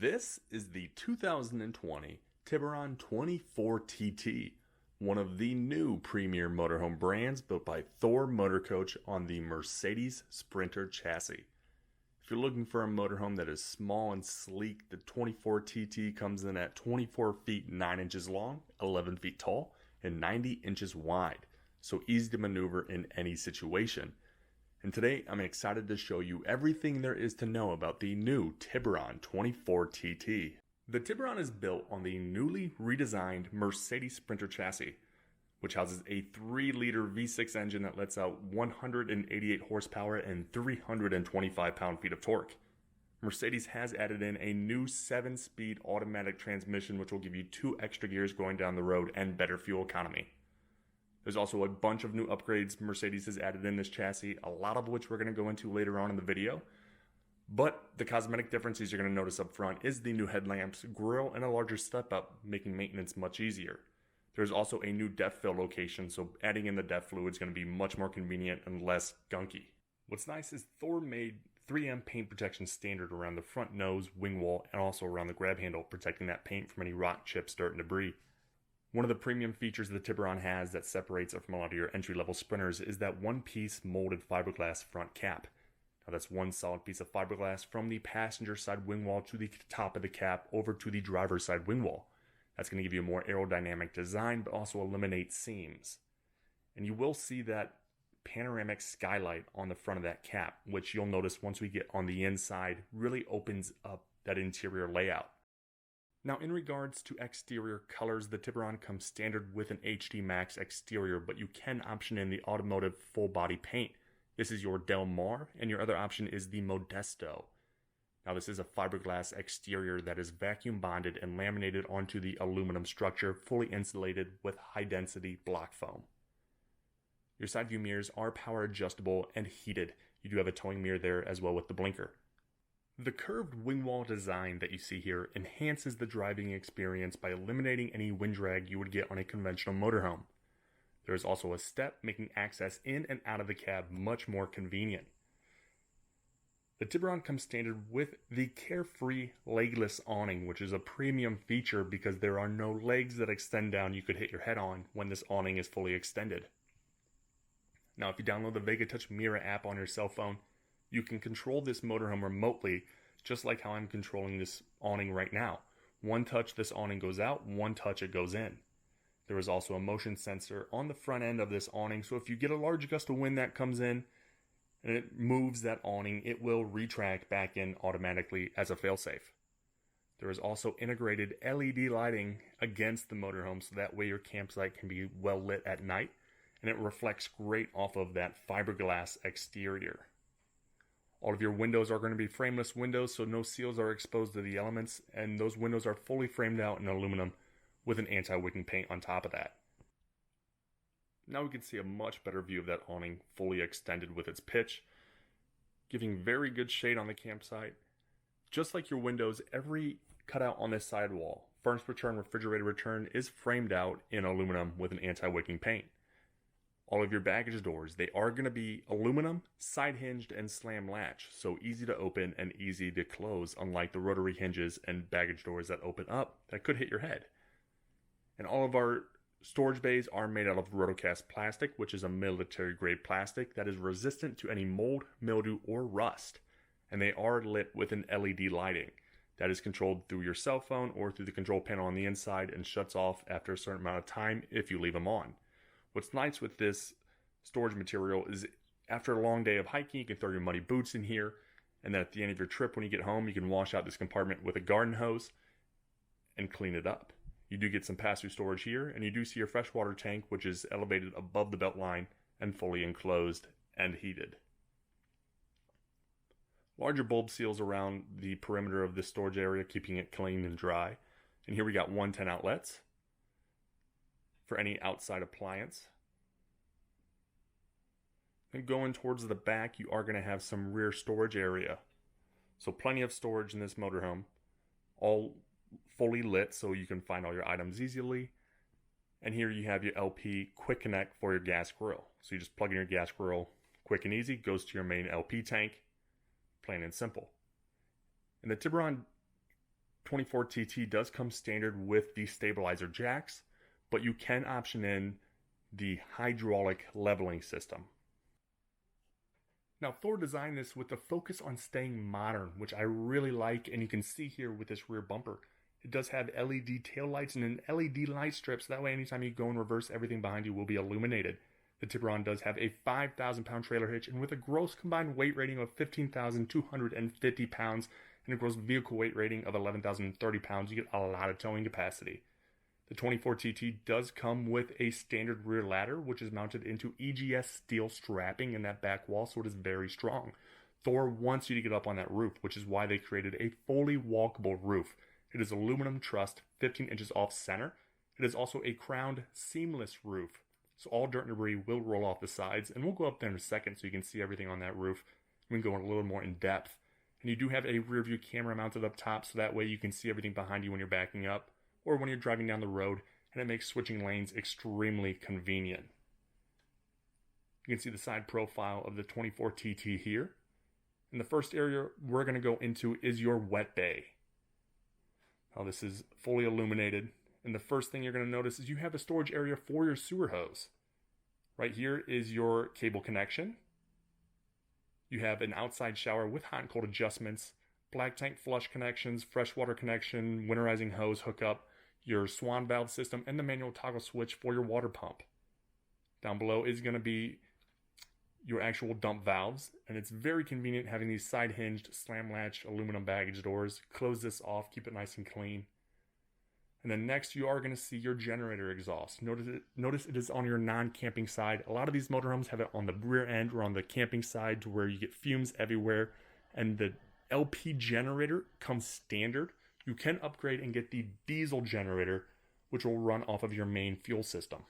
This is the 2020 Tiburon 24TT, one of the new premier motorhome brands built by Thor Motor Coach on the Mercedes Sprinter chassis. If you're looking for a motorhome that is small and sleek, the 24TT comes in at 24 feet 9 inches long, 11 feet tall, and 90 inches wide, so easy to maneuver in any situation. And today I'm excited to show you everything there is to know about the new Tiburon 24TT. The Tiburon is built on the newly redesigned Mercedes Sprinter chassis, which houses a 3-liter V6 engine that lets out 188 horsepower and 325 pound-feet of torque. Mercedes has added in a new 7-speed automatic transmission, which will give you 2 extra gears going down the road and better fuel economy. There's also a bunch of new upgrades Mercedes has added in this chassis, a lot of which we're going to go into later on in the video. But the cosmetic differences you're going to notice up front is the new headlamps, grille, and a larger step up, making maintenance much easier. There's also a new depth fill location, so adding in the depth fluid is going to be much more convenient and less gunky. What's nice is Thor made 3M paint protection standard around the front nose, wing wall, and also around the grab handle, protecting that paint from any rock, chips, dirt, and debris. One of the premium features the Tiburon has that separates it from a lot of your entry-level Sprinters is that one-piece molded fiberglass front cap. Now that's one solid piece of fiberglass from the passenger side wing wall to the top of the cap over to the driver's side wing wall. That's going to give you a more aerodynamic design, but also eliminate seams. And you will see that panoramic skylight on the front of that cap, which you'll notice once we get on the inside really opens up that interior layout. Now, in regards to exterior colors, the Tiburon comes standard with an HD Max exterior, but you can option in the automotive full body paint. This is your Del Mar, and your other option is the Modesto. Now, this is a fiberglass exterior that is vacuum bonded and laminated onto the aluminum structure, fully insulated with high density block foam. Your side view mirrors are power adjustable and heated. You do have a towing mirror there as well with the blinker. The curved wing wall design that you see here enhances the driving experience by eliminating any wind drag you would get on a conventional motorhome. There is also a step making access in and out of the cab much more convenient. The Tiburon comes standard with the Carefree legless awning, which is a premium feature because there are no legs that extend down you could hit your head on when this awning is fully extended. Now, if you download the Vega Touch Mirror app on your cell phone, you can control this motorhome remotely, just like how I'm controlling this awning right now. One touch, this awning goes out. One touch, it goes in. There is also a motion sensor on the front end of this awning, so if you get a large gust of wind that comes in and it moves that awning, it will retract back in automatically as a failsafe. There is also integrated LED lighting against the motorhome, so that way your campsite can be well lit at night, and it reflects great off of that fiberglass exterior. All of your windows are going to be frameless windows, so no seals are exposed to the elements, and those windows are fully framed out in aluminum with an anti-wicking paint on top of that. Now we can see a much better view of that awning fully extended with its pitch, giving very good shade on the campsite. Just like your windows, every cutout on this sidewall, furnace return, refrigerator return, is framed out in aluminum with an anti-wicking paint. All of your baggage doors, they are going to be aluminum, side hinged, and slam latch, so easy to open and easy to close, unlike the rotary hinges and baggage doors that open up that could hit your head. And all of our storage bays are made out of rotocast plastic, which is a military grade plastic that is resistant to any mold, mildew, or rust. And they are lit with an LED lighting that is controlled through your cell phone or through the control panel on the inside and shuts off after a certain amount of time if you leave them on. What's nice with this storage material is after a long day of hiking, you can throw your muddy boots in here, and then at the end of your trip when you get home, you can wash out this compartment with a garden hose and clean it up. You do get some pass-through storage here, and you do see your freshwater tank, which is elevated above the belt line and fully enclosed and heated. Larger bulb seals around the perimeter of this storage area, keeping it clean and dry. And here we got 110 outlets for any outside appliance. And going towards the back, you are going to have some rear storage area. So plenty of storage in this motorhome, all fully lit so you can find all your items easily. And here you have your LP quick connect for your gas grill. So you just plug in your gas grill, quick and easy, goes to your main LP tank, plain and simple. And the Tiburon 24TT does come standard with the stabilizer jacks, but you can option in the hydraulic leveling system. Now, Thor designed this with the focus on staying modern, which I really like, and you can see here with this rear bumper. It does have LED taillights and an LED light strip, so that way anytime you go in reverse, everything behind you will be illuminated. The Tiburon does have a 5,000-pound trailer hitch, and with a gross combined weight rating of 15,250 pounds and a gross vehicle weight rating of 11,030 pounds, you get a lot of towing capacity. The 24TT does come with a standard rear ladder, which is mounted into EGS steel strapping in that back wall, so it is very strong. Thor wants you to get up on that roof, which is why they created a fully walkable roof. It is aluminum trussed, 15 inches off center. It is also a crowned seamless roof, so all dirt and debris will roll off the sides, and we'll go up there in a second so you can see everything on that roof. We can go a little more in depth. And you do have a rear view camera mounted up top, so that way you can see everything behind you when you're backing up or when you're driving down the road, and it makes switching lanes extremely convenient. You can see the side profile of the 24TT here. And the first area we're going to go into is your wet bay. Now this is fully illuminated, and the first thing you're going to notice is you have a storage area for your sewer hose. Right here is your cable connection. You have an outside shower with hot and cold adjustments, black tank flush connections, freshwater connection, winterizing hose hookup, your swan valve system, and the manual toggle switch for your water pump. Down below is going to be your actual dump valves, and it's very convenient having these side hinged slam latch aluminum baggage doors. Close this off, keep it nice and clean. And then next you are going to see your generator exhaust. Notice it is on your non-camping side. A lot of these motorhomes have it on the rear end or on the camping side to where you get fumes everywhere, and the LP generator comes standard. You can upgrade and get the diesel generator, which will run off of your main fuel system.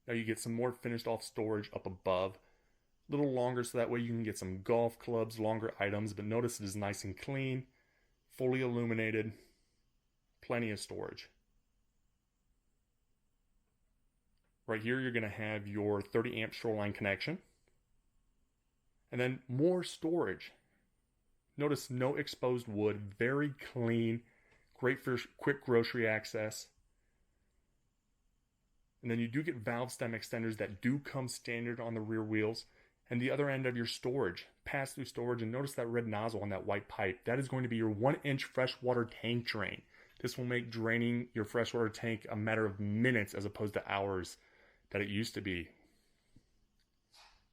Now you get some more finished off storage up above, a little longer so that way you can get some golf clubs, longer items, but notice it is nice and clean, fully illuminated, plenty of storage. Right here you're going to have your 30 amp shoreline connection, and then more storage. Notice no exposed wood, very clean, great for quick grocery access. And then you do get valve stem extenders that do come standard on the rear wheels. And the other end of your storage, pass-through storage, and notice that red nozzle on that white pipe. That is going to be your 1-inch freshwater tank drain. This will make draining your freshwater tank a matter of minutes as opposed to hours that it used to be.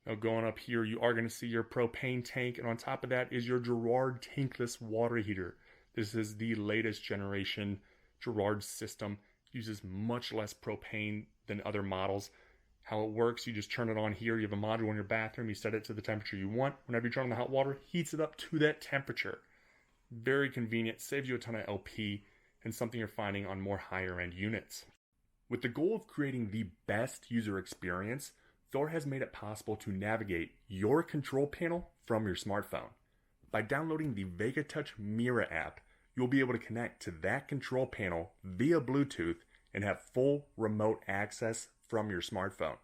Now going up here, you are going to see your propane tank, and on top of that is your Girard tankless water heater. This is the latest generation Girard system. Uses much less propane than other models. How it works, you just turn it on here. You have a module in your bathroom. You set it to the temperature you want. Whenever you turn on the hot water, heats it up to that temperature. Very convenient, saves you a ton of LP, and something you're finding on more higher end units. With the goal of creating the best user experience, Thor has made it possible to navigate your control panel from your smartphone. By downloading the Vega Touch Mira app, you'll be able to connect to that control panel via Bluetooth and have full remote access from your smartphone.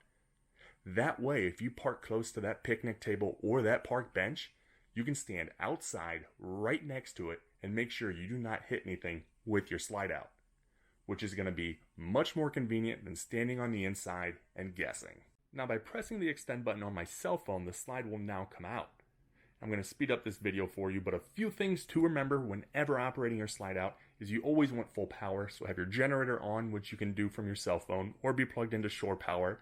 That way, if you park close to that picnic table or that park bench, you can stand outside right next to it and make sure you do not hit anything with your slide out, which is going to be much more convenient than standing on the inside and guessing. Now, by pressing the extend button on my cell phone, the slide will now come out. I'm going to speed up this video for you, but a few things to remember whenever operating your slide out is you always want full power, so have your generator on, which you can do from your cell phone, or be plugged into shore power.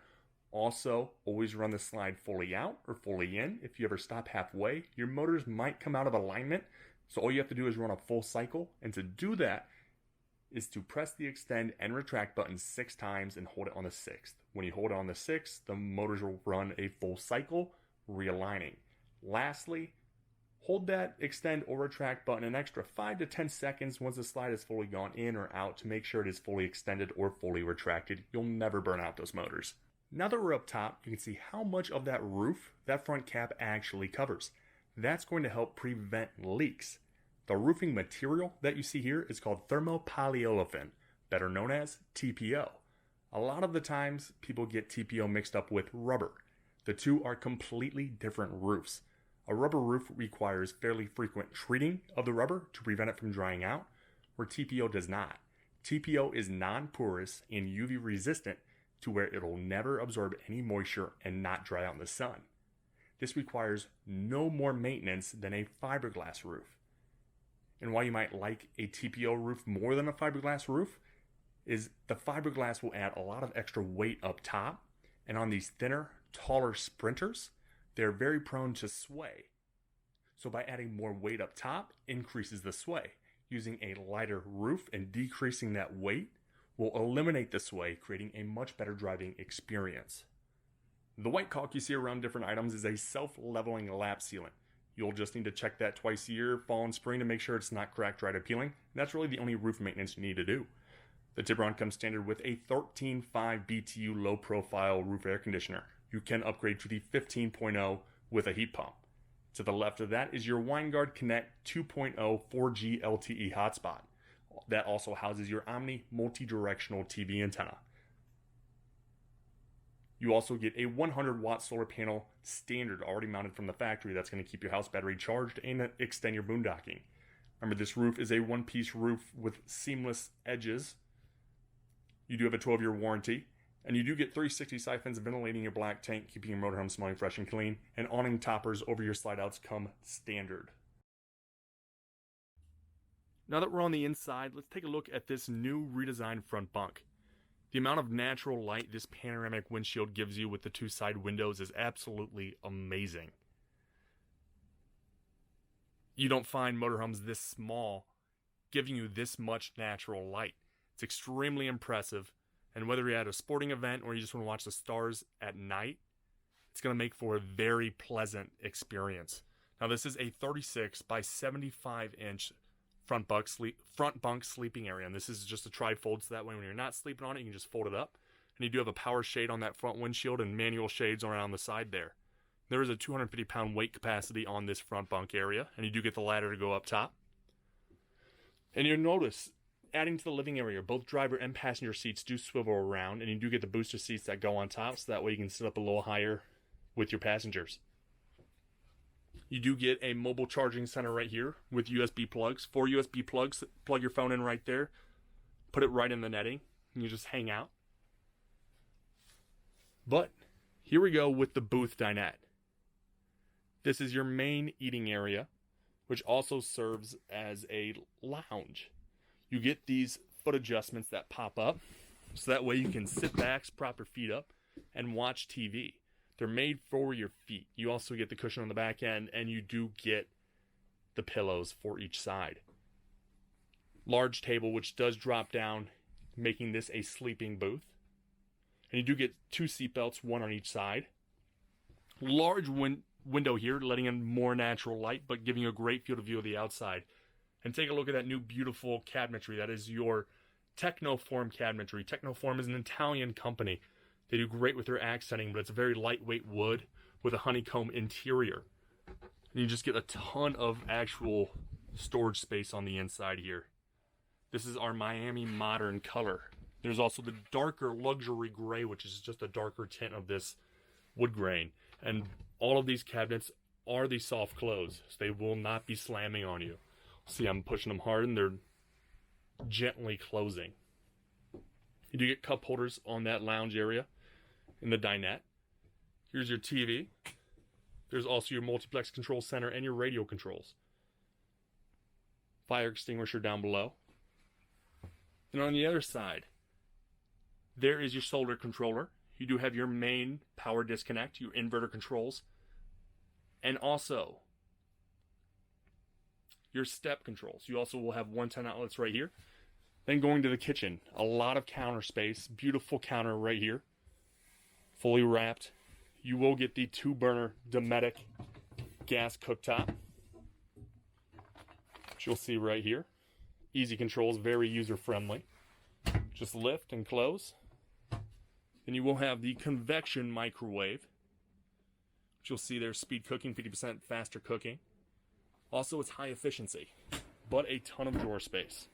Also, always run the slide fully out or fully in. If you ever stop halfway, your motors might come out of alignment, so all you have to do is run a full cycle, and to do that is to press the extend and retract buttons 6 times and hold it on the 6th. When you hold it on the 6th, the motors will run a full cycle, realigning. Lastly, hold that extend or retract button an extra 5 to 10 seconds once the slide has fully gone in or out to make sure it is fully extended or fully retracted. You'll never burn out those motors. Now that we're up top, you can see how much of that roof that front cap actually covers. That's going to help prevent leaks. The roofing material that you see here is called thermopolyolefin, better known as TPO. A lot of the times, people get TPO mixed up with rubber. The two are completely different roofs. A rubber roof requires fairly frequent treating of the rubber to prevent it from drying out, where TPO does not. TPO is non-porous and UV resistant to where it'll never absorb any moisture and not dry out in the sun. This requires no more maintenance than a fiberglass roof. And why you might like a TPO roof more than a fiberglass roof is the fiberglass will add a lot of extra weight up top, and on these thinner, taller sprinters, they're very prone to sway. So by adding more weight up top, increases the sway. Using a lighter roof and decreasing that weight will eliminate the sway, creating a much better driving experience. The white caulk you see around different items is a self-leveling lap sealant. You'll just need to check that twice a year, fall and spring, to make sure it's not cracked, dried, or peeling. And that's really the only roof maintenance you need to do. The Tiburon comes standard with a 13.5 BTU low-profile roof air conditioner. You can upgrade to the 15.0 with a heat pump. To the left of that is your WineGuard Connect 2.0 4G LTE hotspot. That also houses your Omni multi-directional TV antenna. You also get a 100-watt solar panel standard already mounted from the factory that's going to keep your house battery charged and extend your boondocking. Remember, this roof is a one-piece roof with seamless edges. You do have a 12-year warranty, and you do get 360 siphons ventilating your black tank, keeping your motorhome smelling fresh and clean, and awning toppers over your slide-outs come standard. Now that we're on the inside, let's take a look at this new redesigned front bunk. The amount of natural light this panoramic windshield gives you with the two side windows is absolutely amazing. You don't find motorhomes this small giving you this much natural light. It's extremely impressive, and whether you're at a sporting event or you just want to watch the stars at night, it's going to make for a very pleasant experience. Now, this is a 36 by 75 inch front bunk sleeping area, and this is just a tri-fold, so that way when you're not sleeping on it, you can just fold it up. And you do have a power shade on that front windshield and manual shades around the side there. There is a 250-pound weight capacity on this front bunk area, and you do get the ladder to go up top. And you'll notice, adding to the living area, both driver and passenger seats do swivel around, and you do get the booster seats that go on top, so that way you can sit up a little higher with your passengers. You do get a mobile charging center right here with USB plugs. 4 USB plugs, plug your phone in right there, put it right in the netting, and you just hang out. But here we go with the booth dinette. This is your main eating area, which also serves as a lounge. You get these foot adjustments that pop up, so that way you can sit back, prop your feet up, and watch TV. They're made for your feet. You also get the cushion on the back end, and you do get the pillows for each side. Large table, which does drop down, making this a sleeping booth. And you do get 2 seat belts, 1 on each side. Large window here, letting in more natural light, but giving you a great field of view of the outside. And take a look at that new beautiful cabinetry. That is your Technoform cabinetry. Technoform is an Italian company. They do great with their accenting, but it's a very lightweight wood with a honeycomb interior. And you just get a ton of actual storage space on the inside here. This is our Miami Modern color. There's also the darker luxury gray, which is just a darker tint of this wood grain. And all of these cabinets are the soft close, so they will not be slamming on you. See, I'm pushing them hard and they're gently closing. You do get cup holders on that lounge area in the dinette. Here's your TV. There's also your multiplex control center and your radio controls. Fire extinguisher down below. And on the other side, there is your solar controller. You do have your main power disconnect, your inverter controls, and also your step controls. You also will have 110 outlets right here. Then going to the kitchen, a lot of counter space, beautiful counter right here, fully wrapped. You will get the 2-burner Dometic gas cooktop, which you'll see right here. Easy controls, very user-friendly. Just lift and close. Then you will have the convection microwave, which you'll see there, speed cooking, 50% faster cooking. Also, it's high efficiency, but a ton of drawer space.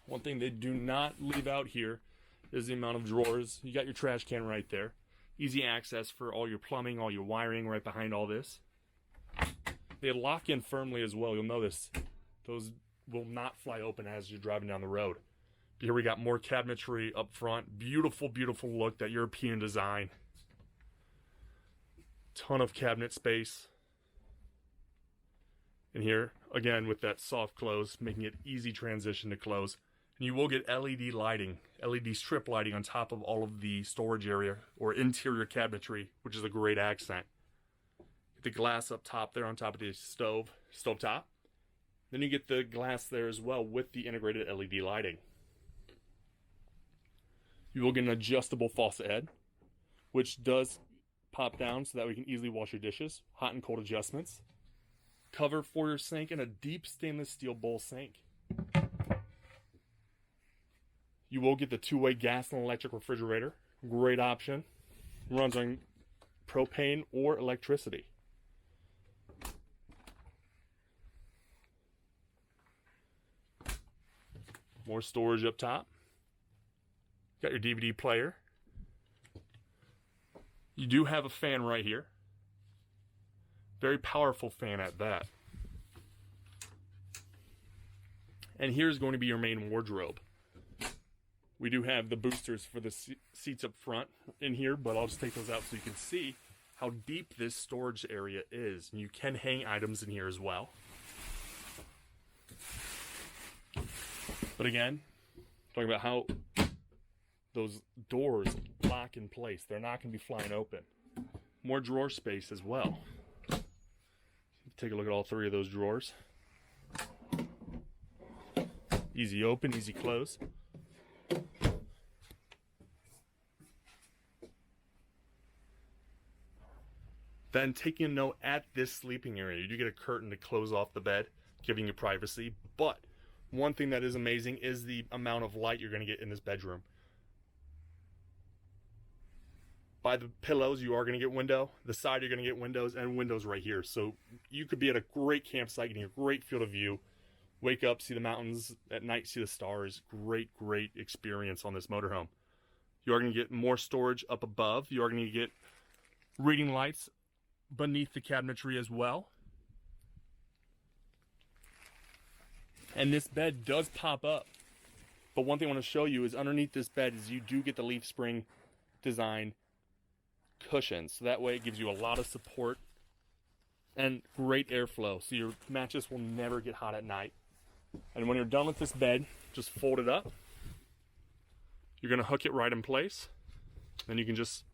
One thing they do not leave out here is the amount of drawers. You got your trash can right there. Easy access for all your plumbing, all your wiring right behind all this. they lock in firmly as well. You'll notice those will not fly open as you're driving down the road. Here we got more cabinetry up front. Beautiful, beautiful look, that European design. Ton of cabinet space. And here, again, with that soft close, making it easy transition to close. And you will get LED lighting, LED strip lighting on top of all of the storage area or interior cabinetry, which is a great accent. Get the glass up top there on top of the stove top. Then you get the glass there as well with the integrated LED lighting. You will get an adjustable faucet head, which does pop down so that we can easily wash your dishes. Hot and cold adjustments. Cover for your sink and a deep stainless steel bowl sink. You will get the two-way gas and electric refrigerator. Great option. Runs on propane or electricity. More storage up top. Got your DVD player. You do have a fan right here. Very powerful fan at that. And here's going to be your main wardrobe. We do have the boosters for the seats up front in here, but I'll just take those out so you can see how deep this storage area is. And you can hang items in here as well. But again, talking about how those doors lock in place. They're not going to be flying open. More drawer space as well. Take a look at all three of those drawers. Easy open, easy close. Then taking a note at this sleeping area, you do get a curtain to close off the bed, giving you privacy. But one thing that is amazing is the amount of light you're going to get in this bedroom. By the pillows, you are going to get window. The side, you're going to get windows, and windows right here. So you could be at a great campsite, getting a great field of view. Wake up, see the mountains. At night, see the stars. Great, great experience on this motorhome. You are going to get more storage up above. You are going to get reading lights beneath the cabinetry as well. And this bed does pop up. But one thing I want to show you is underneath this bed is you do get the leaf spring design cushions. So that way it gives you a lot of support and great airflow. So your mattress will never get hot at night. And when you're done with this bed, just fold it up. You're going to hook it right in place. Then you can just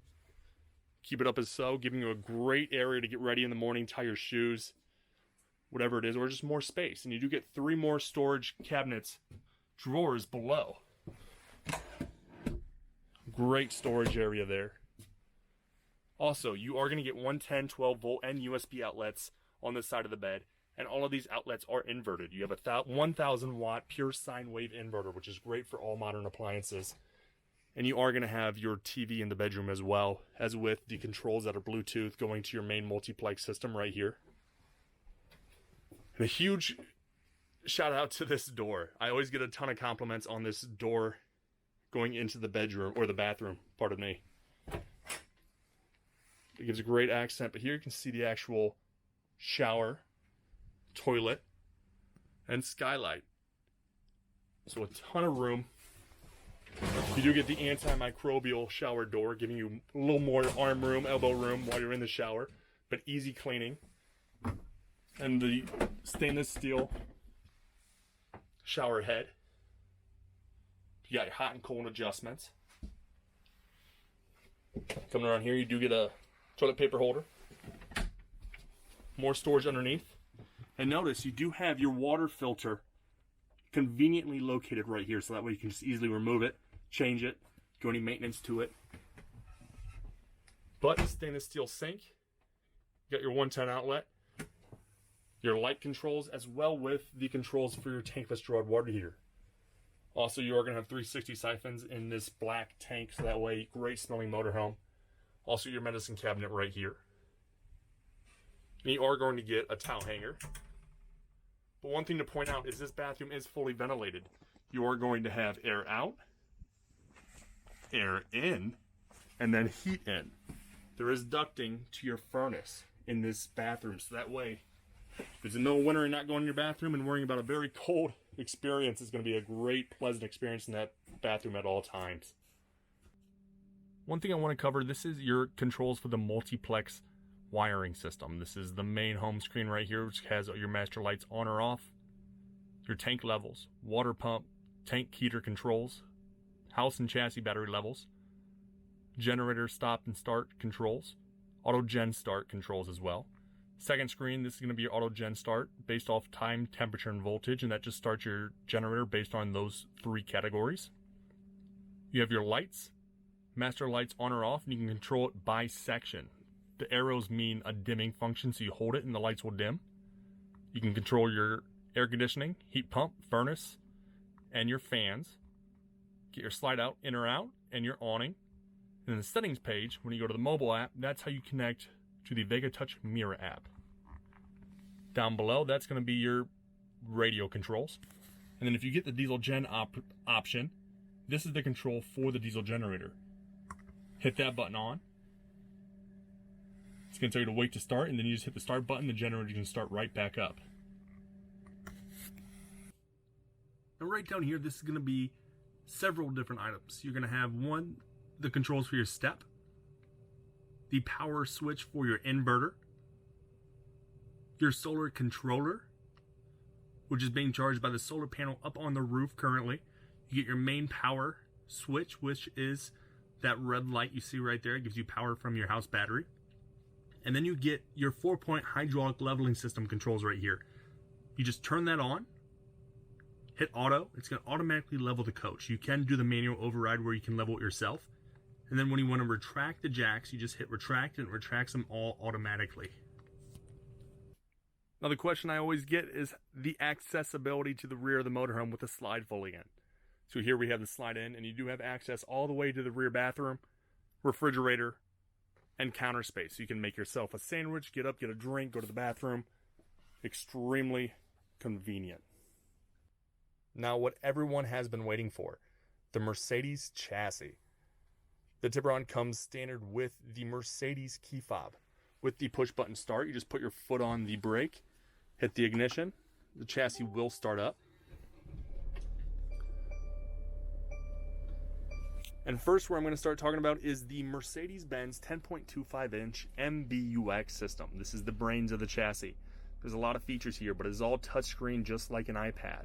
keep it up as so, giving you a great area to get ready in the morning, tie your shoes, whatever it is, or just more space. And you do get 3 more storage cabinets, drawers below. Great storage area there. Also, you are going to get 110, 12 volt, and USB outlets on this side of the bed. And all of these outlets are inverted. You have a 1000 watt pure sine wave inverter, which is great for all modern appliances. And you are going to have your TV in the bedroom as well, as with the controls that are Bluetooth going to your main multiplex system right here. And a huge shout out to this door. I always get a ton of compliments on this door going into the bedroom, or the bathroom, pardon me. It gives a great accent, but here you can see the actual shower, toilet, and skylight. So a ton of room. You do get the antimicrobial shower door, giving you a little more arm room, elbow room while you're in the shower, but easy cleaning. And the stainless steel shower head. You got your hot and cold adjustments. Coming around here, you do get a toilet paper holder. More storage underneath. And notice you do have your water filter conveniently located right here, so that way you can just easily remove it, change it, do any maintenance to it. But stainless steel sink. You got your 110 outlet. Your light controls, as well with the controls for your tankless drawn water heater. Also, you are going to have 360 siphons in this black tank, so that way, great smelling motorhome. Also, your medicine cabinet right here. And you are going to get a towel hanger. But one thing to point out is this bathroom is fully ventilated. You are going to have air out, air in, and then heat in. There is ducting to your furnace in this bathroom, so that way If it's the middle of winter and not going in your bathroom and worrying about a very cold experience, it's going to be a great, pleasant experience in that bathroom at all times. One thing I want to cover, this is your controls for the multiplex wiring system. This is the main home screen right here, which has your master lights on or off, your tank levels, water pump, tank heater controls, house and chassis battery levels, generator stop and start controls, auto gen start controls as well. Second screen, this is going to be your auto gen start based off time, temperature, and voltage, and that just starts your generator based on those three categories. You have your lights, master lights on or off, and you can control it by section. The arrows mean a dimming function, so you hold it and the lights will dim. You can control your air conditioning, heat pump, furnace, and your fans. Get your slide out, in or out, and your awning. And then the settings page, when you go to the mobile app, that's how you connect to the Vega Touch Mirror app. Down below, that's going to be your radio controls. And then if you get the diesel gen option, this is the control for the diesel generator. Hit that button on. It's going to tell you to wait to start, and then you just hit the start button, the generator can start right back up. And right down here, this is going to be several different items. You're going to have one, the controls for your step, the power switch for your inverter, your solar controller, which is being charged by the solar panel up on the roof currently. You get your main power switch, which is that red light you see right there. It gives you power from your house battery. And then you get your 4-point hydraulic leveling system controls right here. You just turn that on, hit auto. It's going to automatically level the coach. You can do the manual override where you can level it yourself. And then when you want to retract the jacks, you just hit retract and it retracts them all automatically. Now the question I always get is the accessibility to the rear of the motorhome with the slide fully in. So here we have the slide in, and you do have access all the way to the rear bathroom, refrigerator, and counter space. So you can make yourself a sandwich, get up, get a drink, go to the bathroom. Extremely convenient. Now what everyone has been waiting for, the Mercedes chassis. The Tiburon comes standard with the Mercedes key fob. With the push button start, you just put your foot on the brake, hit the ignition, the chassis will start up. And first, where I'm going to start talking about is the Mercedes-Benz 10.25-inch MBUX system. This is the brains of the chassis. There's a lot of features here, but it's all touchscreen just like an iPad.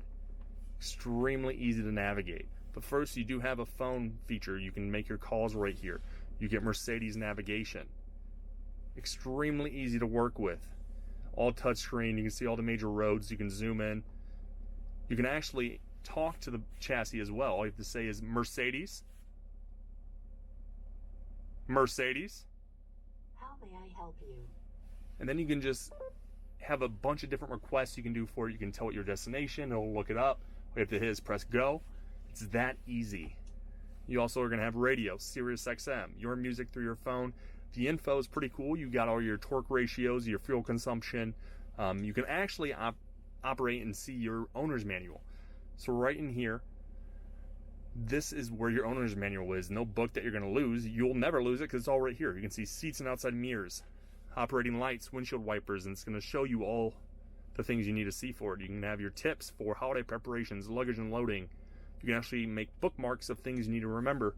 Extremely easy to navigate. But first, you do have a phone feature. You can make your calls right here. You get Mercedes navigation. Extremely easy to work with. All touchscreen. You can see all the major roads. You can zoom in. You can actually talk to the chassis as well. All you have to say is Mercedes. Mercedes. How may I help you? And then you can just have a bunch of different requests you can do for it. You can tell it your destination. It'll look it up. All you have to hit is press go. It's that easy. You also are going to have radio, Sirius XM, your music through your phone. The info is pretty cool. You got all your torque ratios, your fuel consumption. You can actually operate and see your owner's manual. So right in here, this is where your owner's manual is. No book that you're going to lose. You'll never lose it because it's all right here. You can see seats and outside mirrors, operating lights, windshield wipers, and it's going to show you all the things you need to see for it. You can have your tips for holiday preparations, luggage and loading. You can actually make bookmarks of things you need to remember.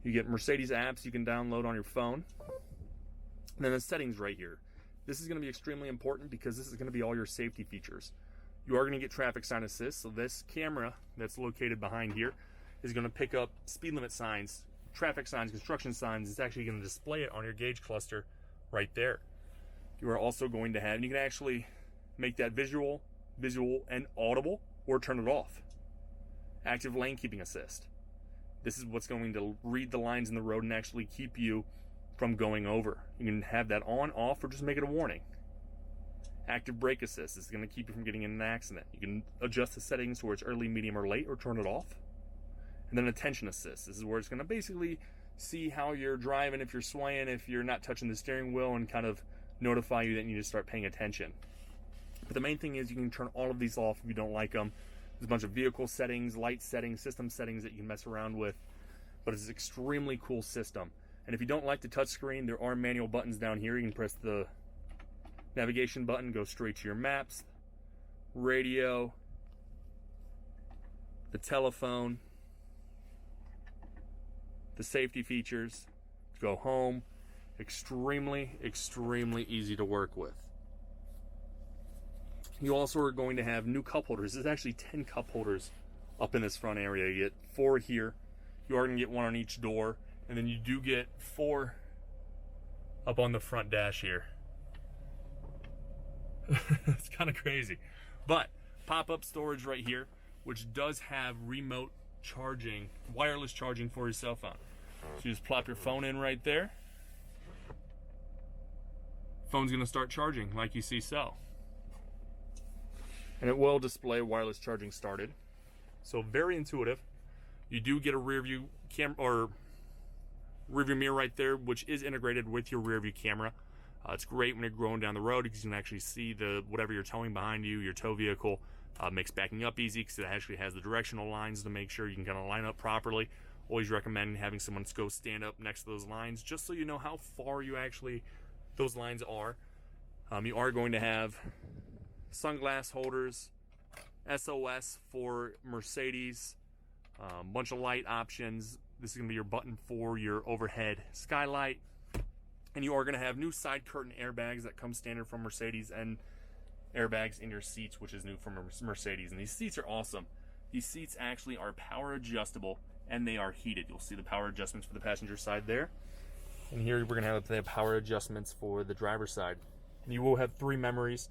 You get Mercedes apps you can download on your phone. And then the settings right here. This is going to be extremely important because this is going to be all your safety features. You are going to get traffic sign assist. So this camera that's located behind here is going to pick up speed limit signs, traffic signs, construction signs. It's actually going to display it on your gauge cluster right there. You are also going to have, and you can actually make that visual, and audible, or turn it off. Active lane keeping assist. This is what's going to read the lines in the road and actually keep you from going over. You can have that on, off, or just make it a warning. Active brake assist. This is going to keep you from getting in an accident. You can adjust the settings where it's early, medium, or late, or turn it off. And then attention assist. This is where it's going to basically see how you're driving, if you're swaying, if you're not touching the steering wheel, and kind of notify you that you need to start paying attention. But the main thing is you can turn all of these off if you don't like them. There's a bunch of vehicle settings, light settings, system settings that you can mess around with. But it's an extremely cool system. And if you don't like the touchscreen, there are manual buttons down here. You can press the Navigation button goes straight to your maps, radio, the telephone, the safety features, go home. Extremely, extremely easy to work with. You also are going to have new cup holders. There's actually 10 cup holders up in this front area. You get 4 here. You are going to get 1 on each door. And then you do get 4 up on the front dash here. It's kind of crazy. But pop-up storage right here, which does have remote charging, wireless charging for your cell phone. So you just plop your phone in right there. Phone's going to start charging like you see so. And it will display wireless charging started. So very intuitive. You do get a rear view camera or rear view mirror right there, which is integrated with your rear view camera. It's great when you're going down the road because you can actually see the whatever you're towing behind you, your tow vehicle. Makes backing up easy because it actually has the directional lines to make sure you can kind of line up properly. Always recommend having someone go stand up next to those lines just so you know how far you actually those lines are. You are going to have sunglass holders, SOS for Mercedes, bunch of light options. This is going to be your button for your overhead skylight. And you are going to have new side curtain airbags that come standard from Mercedes and airbags in your seats, which is new from Mercedes. And these seats are awesome. These seats actually are power adjustable and they are heated. You'll see the power adjustments for the passenger side there. And here we're going to have the power adjustments for the driver's side. And you will have 3 memories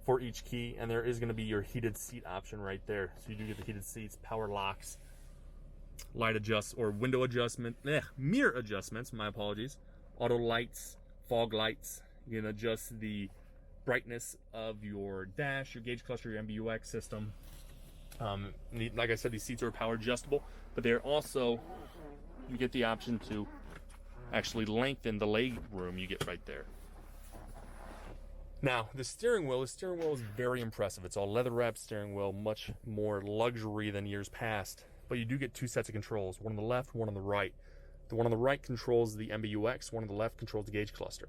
for each key, and there is going to be your heated seat option right there. So you do get the heated seats, power locks, light adjust or window adjustment, mirror adjustments, my apologies, auto lights, fog lights. You can adjust the brightness of your dash, your gauge cluster, your MBUX system. Like I said, these seats are power adjustable, but they're also, you get the option to actually lengthen the leg room you get right there. Now, the steering wheel is very impressive. It's all leather wrapped steering wheel, much more luxury than years past. But you do get 2 sets of controls, one on the left, one on the right. The one on the right controls the MBUX, one on the left controls the gauge cluster.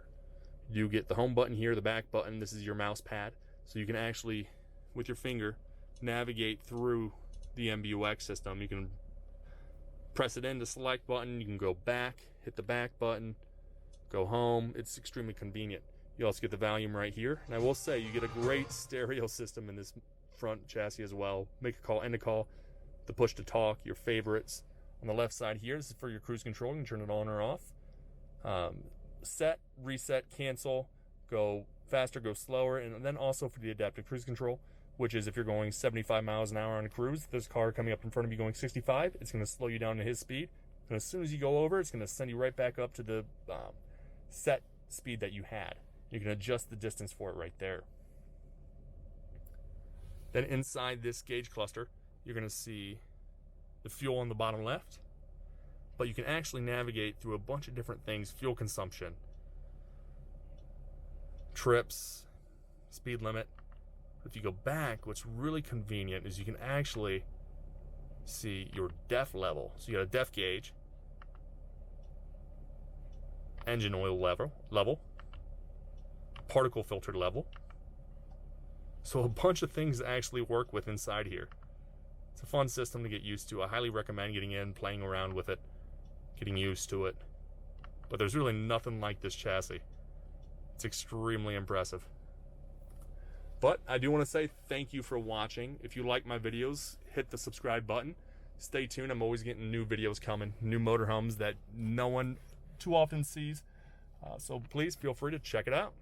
You get the home button here, the back button, this is your mouse pad. So you can actually, with your finger, navigate through the MBUX system. You can press it in the select button, you can go back, hit the back button, go home. It's extremely convenient. You also get the volume right here. And I will say, you get a great stereo system in this front chassis as well. Make a call, end a call, the push to talk, your favorites. On the left side here, this is for your cruise control. You can turn it on or off. Set, reset, cancel, go faster, go slower. And then also for the adaptive cruise control, which is if you're going 75 miles an hour on a cruise, this car coming up in front of you going 65, it's going to slow you down to his speed. And as soon as you go over, it's going to send you right back up to the set speed that you had. You can adjust the distance for it right there. Then inside this gauge cluster, you're going to see the fuel on the bottom left, but you can actually navigate through a bunch of different things: fuel consumption, trips, speed limit. If you go back, what's really convenient is you can actually see your DEF level. So you got a DEF gauge, engine oil level, particle filter level. So a bunch of things to actually work with inside here. It's a fun system to get used to. I highly recommend getting in, playing around with it, getting used to it. But there's really nothing like this chassis. It's extremely impressive. But I do want to say thank you for watching. If you like my videos, hit the subscribe button. Stay tuned. I'm always getting new videos coming, new motorhomes that no one too often sees. So please feel free to check it out.